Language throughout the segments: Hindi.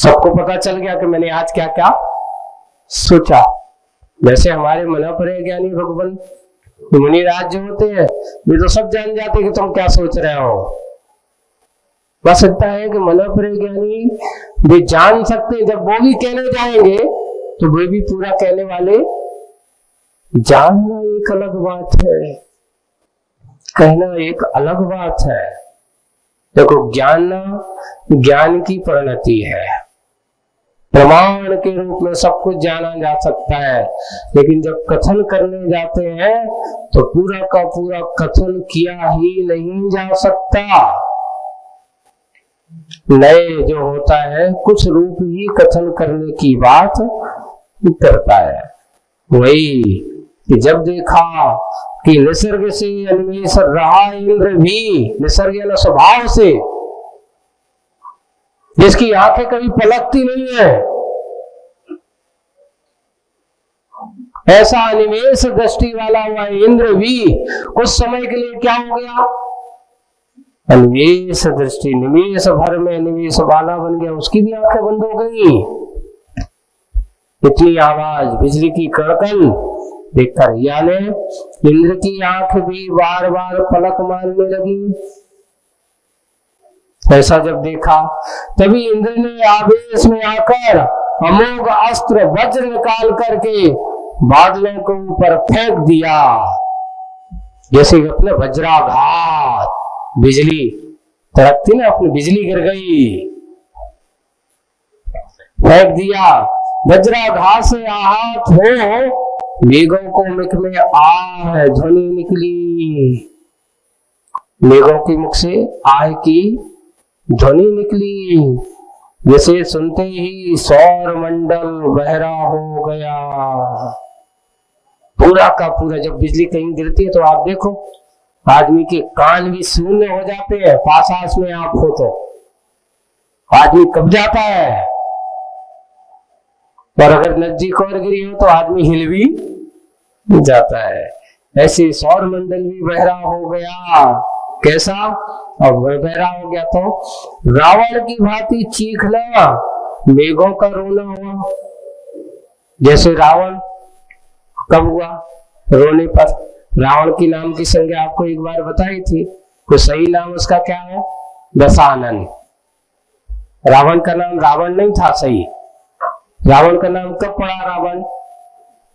सबको पता चल गया कि मैंने आज क्या क्या सोचा। जैसे हमारे मना पर ज्ञानी भगवान मुनिराज जो होते हैं वे तो सब जान जाते हैं कि तुम क्या सोच रहे हो। बस इतना है कि मना पर ज्ञानी वे जान सकते हैं, जब वो भी कहने जाएंगे तो वे भी पूरा कहने वाले। जानना एक अलग बात है, कहना एक अलग बात है। देखो ज्ञान की परिणति है। प्रमाण के रूप में सब कुछ जाना जा सकता है, लेकिन जब कथन करने जाते हैं तो पूरा का पूरा कथन किया ही नहीं जा सकता। नए जो होता है कुछ रूप ही कथन करने की बात करता है। वही कि जब देखा कि निसर्ग से अन्वेष रहा इंद्र भी, निसर्ग यानी स्वभाव से, जिसकी आंखें कभी पलकती नहीं है, ऐसा अनिमेष दृष्टि वाला हुआ इंद्र भी कुछ समय के लिए क्या हो गया, अनिमेष दृष्टि, निमेष भर में निमेष वाला बन गया, उसकी भी आंखें बंद हो गई। इतनी आवाज, बिजली की कड़कन देखकर यानी इंद्र की आंख भी बार बार पलक मारने लगी। ऐसा जब देखा तभी इंद्र ने आवेश में आकर अमोघ अस्त्र वज्र निकाल करके बादलों के ऊपर फेंक दिया। जैसे अपने वज्राघात, बिजली तड़कती ना, अपनी बिजली गिर गई, फेंक दिया। वज्राघात से आहत हो मेघों को मुख में आह ध्वनि निकली, मेघों के मुख से आह की ध्वनि निकली, जिसे सुनते ही सौर मंडल बहरा हो गया। पूरा का पूरा जब बिजली कहीं गिरती है तो आप देखो आदमी के कान भी शून्य हो जाते हैं, पास आस में आप हो तो आदमी कब जाता है, और अगर नजदीक और गिरी हो तो आदमी हिल भी जाता है। ऐसे सौर मंडल भी बहरा हो गया। कैसा? अब बहरा हो गया तो रावण की भांति चीखना, मेघों का रोना हुआ। जैसे रावण कब हुआ? रोने पर। रावण की नाम की संज्ञा आपको एक बार बताई थी, तो सही नाम उसका क्या है? दशानन। रावण का नाम रावण नहीं था सही। रावण का नाम कब पड़ा रावण?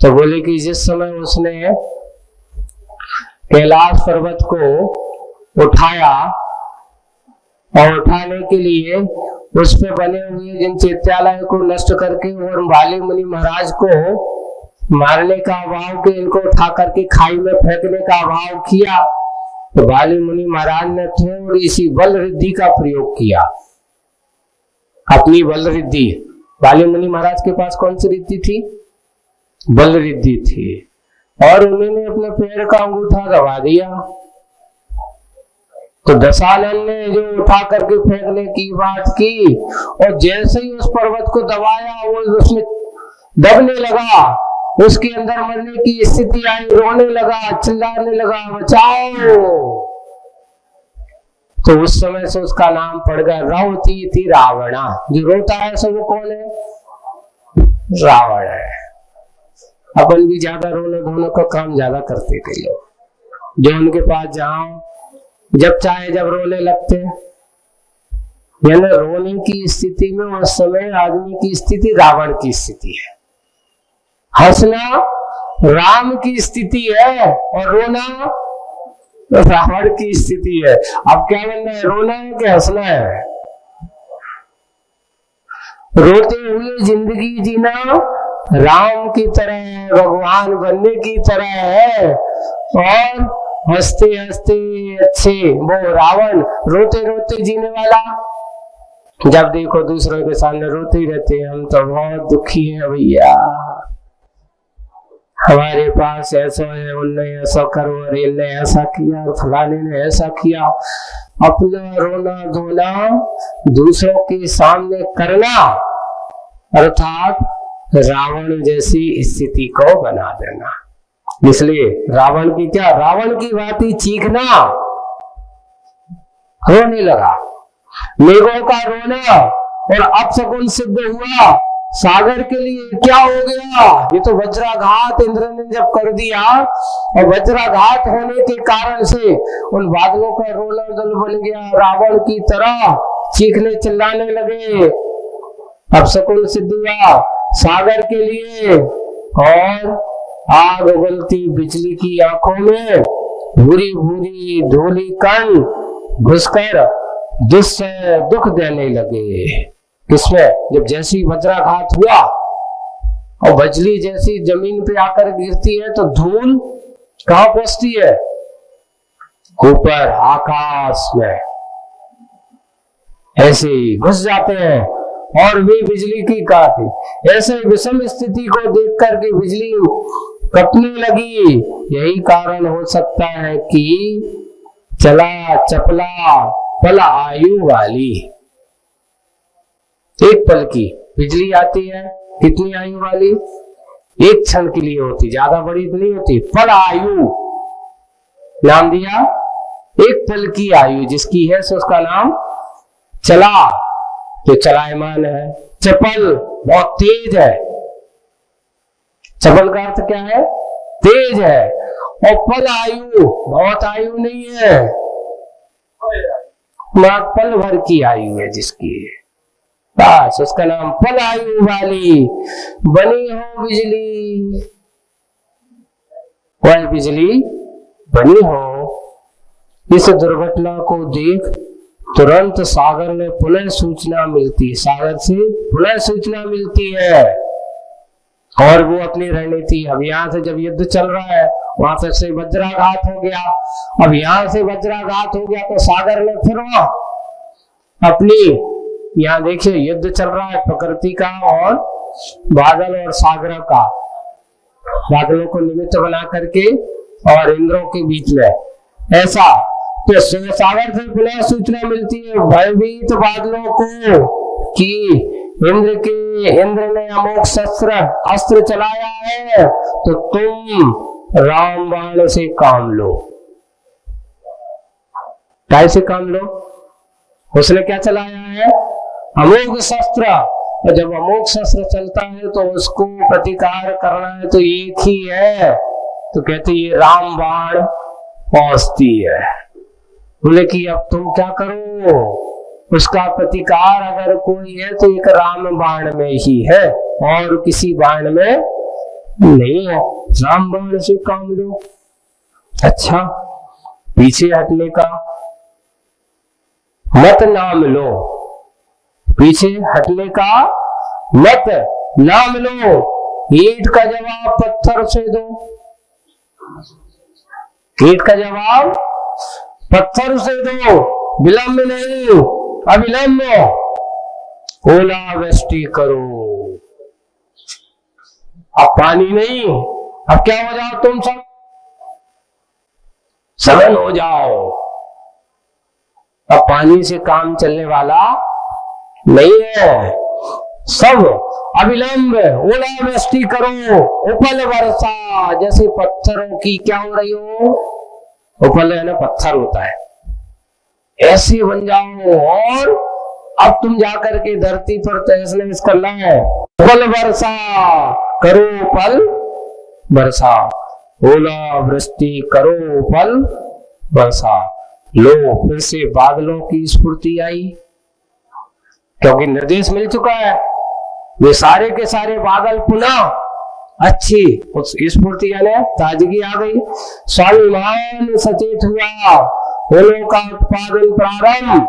तो बोले कि जिस समय उसने कैलाश पर्वत को उठाया और उठाने के लिए उस पे बने हुए जिन चैत्यालय को नष्ट करके और बाली मुनि महाराज को मारने का अभाव के इनको उठा करके खाई में फेंकने का अभाव किया, तो बाली मुनि महाराज ने थोड़ी सी बल रिद्धि का प्रयोग किया, अपनी बल रिद्धि। बाली मुनि महाराज के पास कौन सी रिद्धि थी? बल रिद्धि थी, और उन्होंने अपने पैर का अंगूठा दबा दिया। तो दशानन ने जो उठा करके फेंकने की बात की, और जैसे ही उस पर्वत को दबाया वो उसमें दबने लगा, उसके अंदर मरने की स्थिति आई, रोने लगा, चिल्लाने लगा, बचाओ। तो उस समय से उसका नाम पड़ गया रवती थी रावणा। जो रोता है सो वो कौन है? रावण है। अपन भी ज्यादा रोने धोने का काम ज्यादा करते थे लोग, जो उनके पास जाओ जब चाहे जब रोने लगते। यानी रोने की स्थिति में उस समय आदमी की स्थिति रावण की स्थिति है, हंसना राम की स्थिति है, और रोना रावण की स्थिति है। अब क्या बनना है? रोना है कि हंसना है? रोते हुए जिंदगी जीना राम की तरह है, भगवान बनने की तरह है, और हंसते हंसते अच्छे वो रावण रोते रोते जीने वाला। जब देखो दूसरों के सामने रोते ही रहते हैं, हम तो बहुत दुखी हैं भैया, हमारे पास ऐसा है, उनने ऐसा करो, और इनने ऐसा किया, और फलाने ने ऐसा किया। अपना रोना धोना दूसरों के सामने करना, अर्थात रावण जैसी स्थिति को बना देना। इसलिए रावण की क्या? रावण की भांति चीखना, रोने लगा। मेघों का रोना और अपशकुन सिद्ध हुआ। सागर के लिए क्या हो गया? ये तो वज्राघात इंद्र ने जब कर दिया, और वज्राघात होने के कारण से उन बादलों का रोला दल बन गया, रावण की तरह चीखने चिल्लाने लगे। अपशकुन सिद्ध हुआ सागर के लिए, और आग उगलती बिजली की आंखों में भूरी भूरी धूली कण घुसकर दुस्सह दुख देने लगे। किसमें? जब जैसी वज्राघात हुआ और बिजली जैसी जमीन पे आकर गिरती है तो धूल कहां पहुंचती है? ऊपर आकाश में ऐसे घुस जाते हैं, और वे बिजली की काट। ऐसे विषम स्थिति को देख करके बिजली कटने लगी। यही कारण हो सकता है कि चला चपला पल आयु वाली, एक पल की बिजली आती है, कितनी आयु वाली? एक क्षण के लिए होती, ज्यादा बड़ी तो नहीं होती। पल आयु नाम दिया, एक पल की आयु जिसकी है सो उसका नाम चला, तो चलायमान है। चपल बहुत तेज है, चपल का अर्थ क्या है? तेज है। और पल आयु बहुत आयु नहीं है, पल भर की आयु है जिसकी, बस उसका नाम पल आयु वाली। बनी हो बिजली, वह बिजली बनी हो। इस दुर्घटना को देख तुरंत सागर में पुनः सूचना मिलती, सागर से पुनः सूचना मिलती है, और वो अपनी रणनीति, अब यहां से जब युद्ध चल रहा है वहां से वज्राघात हो गया, अब यहां से वज्राघात हो गया तो सागर में फिर वो अपनी, यहाँ देखिए युद्ध चल रहा है प्रकृति का और बादल और सागर का, बादलों को निमित्त बना करके और इंद्रों के बीच में ऐसा। तो सागर से पुनः सूचना मिलती है भयभीत बादलों को कि इंद्र ने अमोघ अस्त्र चलाया है, तो तुम रामबाण से काम लो। काय से काम लो? उसने क्या चलाया है? अमोघ शस्त्र। और जब अमोघ शस्त्र चलता है तो उसको प्रतिकार करना है तो एक ही है, तो कहते ये रामबाण पहुंचती है। बोले कि अब तुम क्या करो? उसका प्रतिकार अगर कोई है तो एक राम बाण में ही है, और किसी बाण में नहीं है। राम बाण से काम लो। अच्छा, पीछे हटने का मत नाम लो, पीछे हटने का मत नाम लो। ईंट का जवाब पत्थर से दो, ईंट का जवाब पत्थर से दो, विलंब नहीं, अविलंब ओलावृष्टि करो। अब पानी नहीं, अब क्या हो जाओ? तुम सब सघन हो जाओ। अब पानी से काम चलने वाला नहीं है, सब अविलंब ओलावृष्टि करो। उपल वर्षा, जैसे पत्थरों की क्या हो रही हो? उपल है ना, पत्थर होता है, ऐसे बन जाओ। और अब तुम जाकर के धरती पर तहस नहस करना है। उपल वर्षा करो, उपल वर्षा, ओलावृष्टि करो, उपल वर्षा। लो, फिर से बादलों की स्फूर्ति आई, क्योंकि निर्देश मिल चुका है। वे सारे के सारे बादल पुनः अच्छी स्फूर्ति यानी ताजगी आ गई। स्वाभिमान सचेत हुआ, फूलों का उत्पादन प्रारंभ,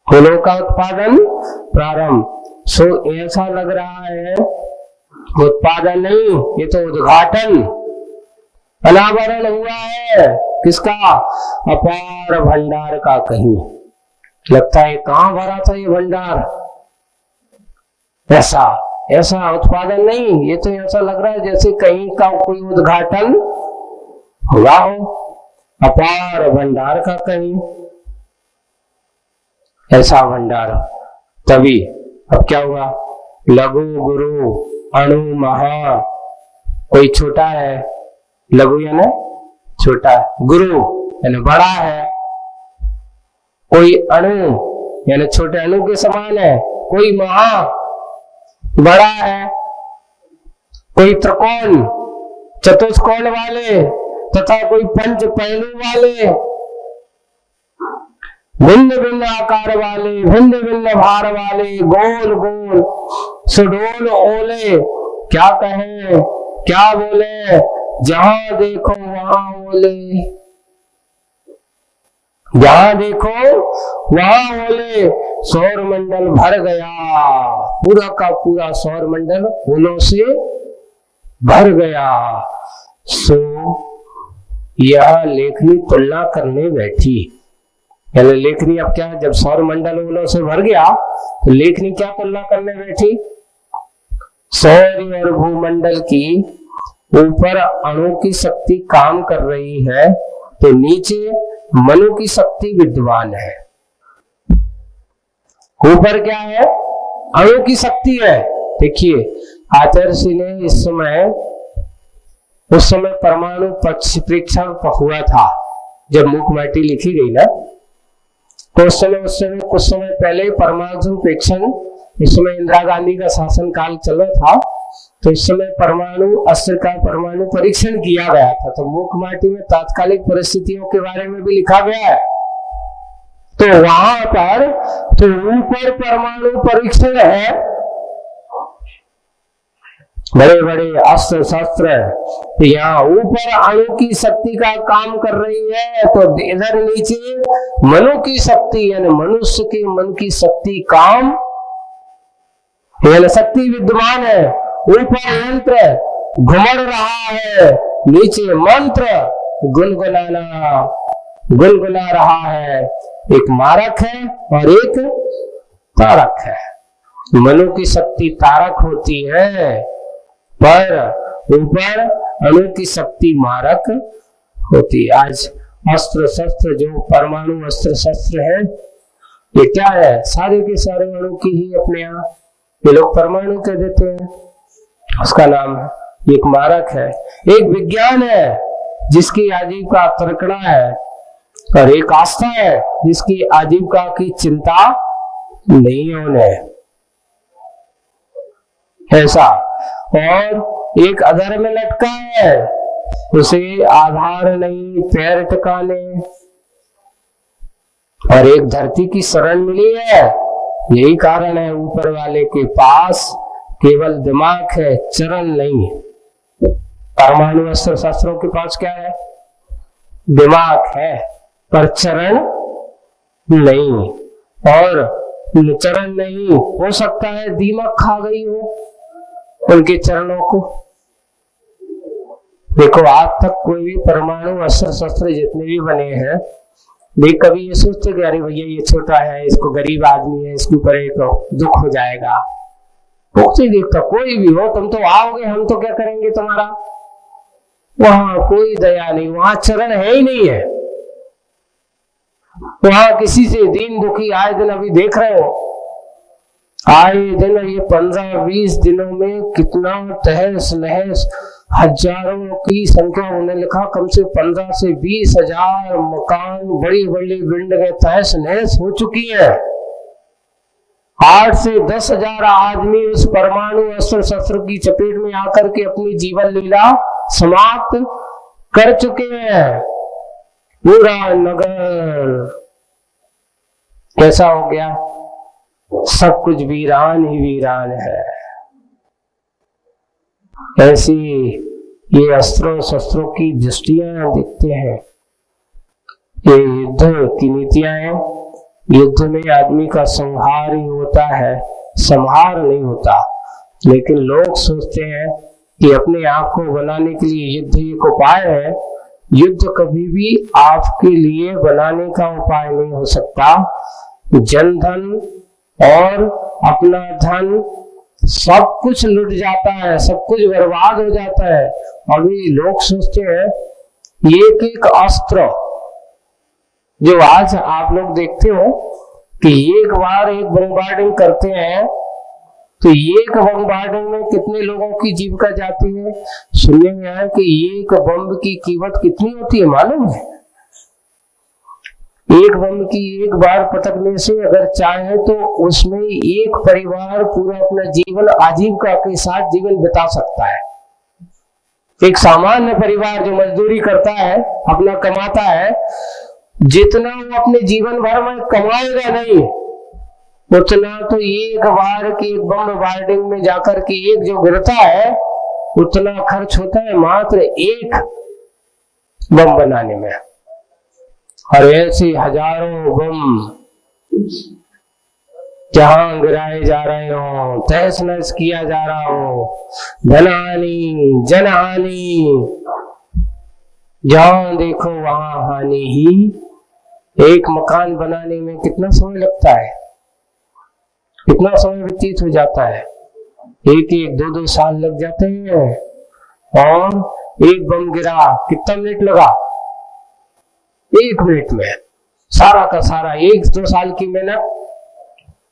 फूलों का उत्पादन प्रारंभ। सो ऐसा लग रहा है उत्पादन नहीं, ये तो उद्घाटन, अनावरण हुआ है। किसका? अपार भंडार का। कहीं लगता है कहां भरा था ये भंडार? ऐसा उत्पादन नहीं, ये तो ऐसा लग रहा है जैसे कहीं का कोई उद्घाटन हुआ हो। अपार भंडार का कहीं, ऐसा भंडार। तभी अब क्या हुआ? लघु गुरु अणु महा। कोई छोटा है, लघु यानी छोटा, गुरु यानी बड़ा है। कोई अणु यानी छोटे अणु के समान है, कोई महा बड़ा है, कोई त्रिकोण चतुष्कोण वाले तथा कोई पंच पहलू वाले, भिन्न भिन्न आकार वाले, भिन्न भिन्न भार वाले, गोल गोल सुडोल ओले, क्या कहें क्या बोले, जहां देखो वहां ओले, जहां देखो वहां ओले, सौर मंडल भर गया, पूरा का पूरा सौर मंडल ओलों से भर गया। सो यह लेखनी तुलना करने बैठी, यानी लेखनी अब क्या, जब सौर मंडल ओलों से भर गया तो लेखनी क्या तुलना करने बैठी, सौर और भूमंडल की ऊपर अणु की शक्ति काम कर रही है तो नीचे मनु की शक्ति विद्यमान है। ऊपर क्या है, अणु की शक्ति है। देखिए आचार्य श्री ने उस समय परमाणु परीक्षण हुआ था, जब मूकमाटी लिखी गई ना, तो उस समय कुछ समय पहले परमाणु परीक्षण, इस समय इंदिरा गांधी का शासन काल चल रहा था, तो इस समय परमाणु अस्त्र का परमाणु परीक्षण किया गया था। तो मूकमाटी में तात्कालिक परिस्थितियों के बारे में भी लिखा गया है। तो वहां पर तो ऊपर परमाणु परीक्षण है, बड़े बड़े अस्त्र शस्त्र, तो यहाँ ऊपर अणु की शक्ति का काम कर रही है, तो इधर नीचे मनु की शक्ति यानी मनुष्य के मन की शक्ति काम, यानी शक्ति विद्यमान है। ऊपर यंत्र घुमड़ रहा है, नीचे मंत्र गुनगुना रहा है। एक मारक है और एक तारक है। मनु की शक्ति तारक होती है, पर ऊपर अणु की शक्ति मारक होती है। आज अस्त्र शस्त्र जो परमाणु अस्त्र शस्त्र है, ये क्या है, सारे के सारे अणु की ही अपने यहाँ ये लोग परमाणु कह देते हैं, उसका नाम है। एक मारक है, एक विज्ञान है जिसकी आजीविका तर्कणा है, और एक आस्था है जिसकी आजीविका की चिंता नहीं होने, ऐसा। और एक अधर में लटका है, उसे आधार नहीं पैर टिकाने, और एक धरती की शरण मिली है। यही कारण है ऊपर वाले के पास केवल दिमाग है, चरण नहीं। परमाणु अस्त्र शस्त्रों के पास क्या है, दिमाग है पर चरण नहीं, और चरण नहीं, हो सकता है दीमक खा गई हो उनके चरणों को। देखो आज तक कोई भी परमाणु अस्त्र शस्त्र जितने भी बने हैं, वे कभी ये सोचते कि अरे भैया ये छोटा है, इसको गरीब आदमी है, इसके ऊपर एक दुख हो जाएगा, नहीं देखता। कोई भी हो, तुम तो आओगे, हम तो क्या करेंगे तुम्हारा, वहां कोई दया नहीं, वहां चरण है ही नहीं है। वहां किसी से दीन दुखी आए दिन अभी देख रहे हो, आए दिन ये 15-20 दिनों में कितना तहस नहस, हजारों की संख्या उन्होंने लिखा, कम से 15 से 20 हजार मकान, बड़ी बड़ी बिल्डिंगें तहस नहस हो चुकी है। 8 से 10 हजार आदमी उस परमाणु अस्त्र शस्त्र की चपेट में आकर के अपनी जीवन लीला समाप्त कर चुके हैं। पूरा नगर कैसा हो गया, सब कुछ वीरान ही वीरान है। ऐसी ये अस्त्रों शस्त्रों की दृष्टियां दिखते हैं। ये युद्ध की नीतियां हैं। युद्ध में आदमी का संहार ही होता है, संहार नहीं होता। लेकिन लोग सोचते हैं कि अपने आप को बनाने के लिए युद्ध एक उपाय है। युद्ध कभी भी आपके लिए बनाने का उपाय नहीं हो सकता। जन धन और अपना धन सब कुछ लुट जाता है, सब कुछ बर्बाद हो जाता है। अभी लोग सोचते हैं एक एक अस्त्र जो आज आप लोग देखते हो कि एक बार एक बमबार्डिंग करते हैं तो एक बमबार्डिंग में कितने लोगों की जीविका जाती है। सुनने में आया कि एक बम की कीमत कितनी होती है मालूम है? एक बम की एक बार पटकने से अगर चाहे तो उसमें एक परिवार पूरा अपना जीवन आजीविका के साथ जीवन बिता सकता है। एक सामान्य परिवार जो मजदूरी करता है, अपना कमाता है, जितना वो अपने जीवन भर में कमाएगा नहीं, उतना तो एक बार की एक बम बार्डिंग में जाकर के एक जो गिरता है उतना खर्च होता है मात्र एक बम बनाने में। और ऐसे हजारों बम जहां गिराए जा रहे हो, तहस नहस किया जा रहा हो, धनहानि जनहानि, जहां देखो वहां हानि ही। एक मकान बनाने में कितना समय लगता है, कितना समय व्यतीत हो जाता है, एक एक दो दो साल लग जाते हैं। और एक बम गिरा, कितना मिनट लगा, एक मिनट में सारा का सारा 1-2 साल की मेहनत।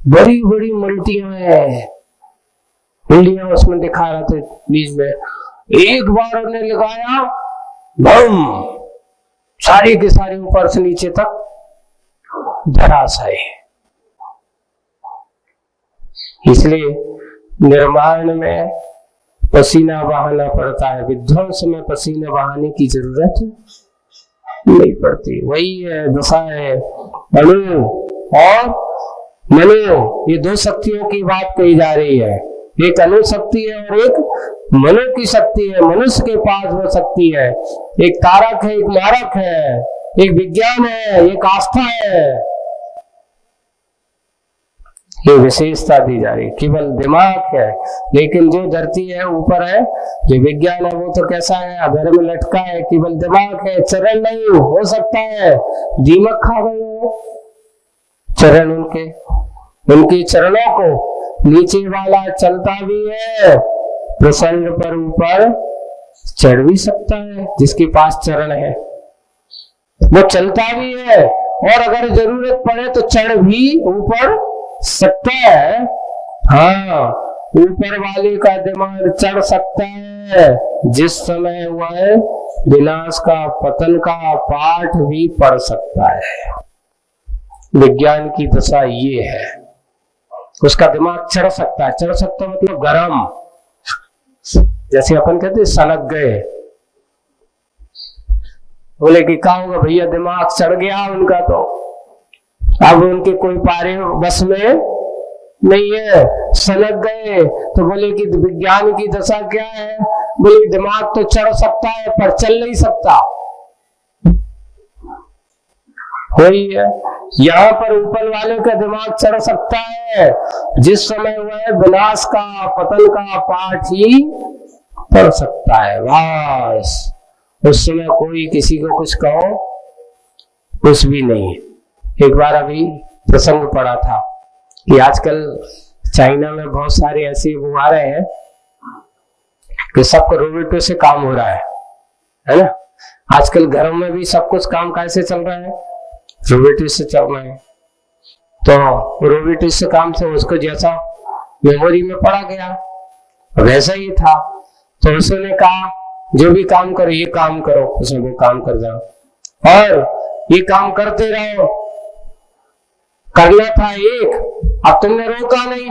बड़ी बड़ी मल्टियां हैं, इंडिया उसमें दिखा रहा था न्यूज में, एक बार उन्हें लगाया बम, सारी के सारी ऊपर से नीचे तक धराशायी। इसलिए निर्माण में पसीना बहाना पड़ता है, विध्वंस में पसीना बहाने की जरूरत नहीं पड़ती। वही है दशा है अणु और मनो, ये दो शक्तियों की बात कही जा रही है। एक अणु शक्ति है और एक मनो की शक्ति है। मनुष्य के पास वो शक्ति है, एक तारक है, एक मारक है, एक विज्ञान है, एक आस्था है। ये विशेषता दी जा रही, केवल दिमाग है। लेकिन जो धरती है ऊपर है, जो विज्ञान है वो तो कैसा है, अधर में लटका है, केवल दिमाग है, चरण नहीं। हो सकता है दीमक खा गए हो, चरण उनके चरणों को नीचे वाला चलता भी है, प्रसंग पर ऊपर चढ़ भी सकता है। जिसके पास चरण है वो चलता भी है, और अगर जरूरत पड़े तो चढ़ भी ऊपर सकता है। हाँ, ऊपर वाले का दिमाग चढ़ सकता है, जिस समय वह विनाश का, पतन का पाठ भी पढ़ सकता है। विज्ञान की दशा ये है, उसका दिमाग चढ़ सकता है। चढ़ सकता मतलब गरम, जैसे अपन कहते सनक गए, बोले कि क्या होगा भैया, दिमाग चढ़ गया उनका, तो अब उनके कोई पारे बस में नहीं है, सनक गए। तो बोले कि विज्ञान की दशा क्या है, बोले दिमाग तो चढ़ सकता है पर चल नहीं सकता। वही है, यहाँ पर ऊपर वाले का दिमाग चढ़ सकता है, जिस समय वह विनाश का, पतन का पाठ ही पढ़ सकता है। बस उस समय कोई किसी को कुछ कहो कुछ भी नहीं। एक बार अभी प्रसंग पड़ा था कि आजकल चाइना में बहुत सारे ऐसे वो आ रहे हैं कि सबको रोबोटों से काम हो रहा है ना। आजकल घरों में भी सब कुछ काम कैसे चल रहा है, रोबोट से चल रहा है। तो रोबोट से काम से उसको जैसा मेमोरी में पड़ा गया वैसा ही था। तो उसने कहा जो भी काम करो ये काम करो, उसने वो काम कर जाओ और ये काम करते रहो। करना था एक, अब तुमने रोका नहीं,